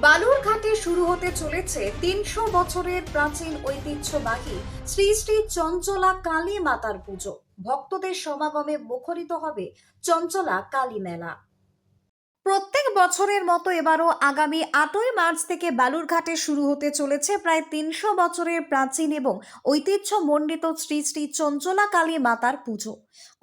বালুরঘাটে শুরু হতে চলেছে ৩০০ বছরের প্রাচীন ঐতিহ্যবাহী শ্রী শ্রী চঞ্চলা কালী মাতার পুজো। ভক্তদের সমাগমে মুখরিত হবে চঞ্চলা কালী মেলা। প্রত্যেক বছরের মতো এবারও আগামী ৮ই মার্চ থেকে বালুরঘাটে শুরু হতে চলেছে প্রায় ৩০০ বছরের প্রাচীন এবং ঐতিহ্যমণ্ডিত শ্রী শ্রী চঞ্চলা কালী মাতার পুজো।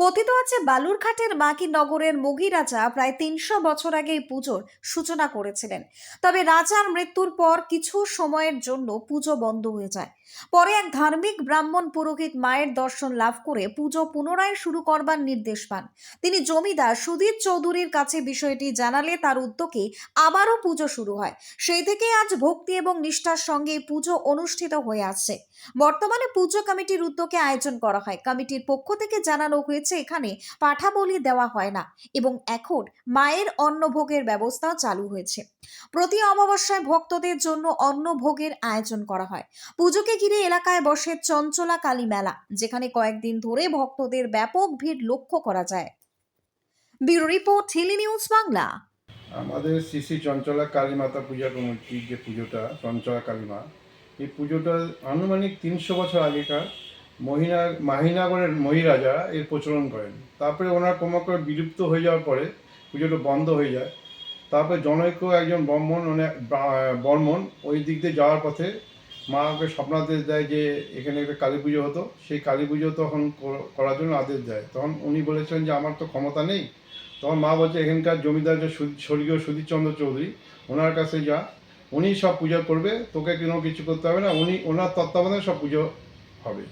কথিত আছে বালুরঘাটের মাকিনগরের মগিরাজা প্রায় ৩০০ বছর আগে এই পুজোর সূচনা করেছিলেন। তবে রাজার মৃত্যুর পর কিছু সময়ের জন্য পুজো বন্ধ হয়ে যায়। পরে এক ধার্মিক ব্রাহ্মণ পুরোহিত মায়ের দর্শন লাভ করে পুজো পুনরায় শুরু করবার নির্দেশ পান। তিনি জমিদার সুধীর চৌধুরীর কাছে বিষয়টি জানালে তার উদ্যোগে আবারও পুজো শুরু হয়। সেই থেকে আজ ভক্তি এবং নিষ্ঠার সঙ্গে পুজো অনুষ্ঠিত হয়ে আসছে। বর্তমানে পুজো কমিটির উদ্যোগে আয়োজন করা হয়। কমিটির পক্ষ থেকে জানানো হয়েছে এখানে পাঠা বলি দেওয়া হয় না এবং এখন মায়ের অন্নভোগের ব্যবস্থা চালু হয়েছে। প্রতি অমাবস্যায় ভক্তদের জন্য অন্নভোগের আয়োজন করা হয়। পুজোকে ঘিরে এলাকায় বসে চঞ্চলা কালী মেলা, যেখানে কয়েকদিন ধরে ভক্তদের ব্যাপক ভিড় লক্ষ্য করা যায়। Bureau report, Hili news Bangla. আমাদের শ্রী শ্রী চঞ্চলা কালী মাতা পূজা কমিটির যে পুজোটা চঞ্চলা কালী মা, এই পুজোটা আনুমানিক ৩০০ বছর আগেকার মাহিনগরের মহিরাজা এর প্রচলন করেন। তারপরে ওনার ক্রমাক্রমে বিলুপ্ত হয়ে যাওয়ার পরে পুজোটা বন্ধ হয়ে যায়। তারপরে জনৈক একজন বর্মন ওই দিক দিয়ে যাওয়ার পথে মা ওকে স্বপ্নাদেশ দেয় যে এখানে একটা কালী পুজো হতো, সেই কালী পুজো তখন করার জন্য আদেশ দেয়। তখন উনি বলেছিলেন যে আমার তো ক্ষমতা নেই। তখন মা বলছে এখানকার জমিদার যে স্বর্গীয় সুধীরচন্দ্র চৌধুরী, ওনার কাছে যা, উনি সব পূজা করবে, তোকে কোনো কিছু করতে হবে না, ওনার তত্ত্বাবধানে সব পুজো হবে।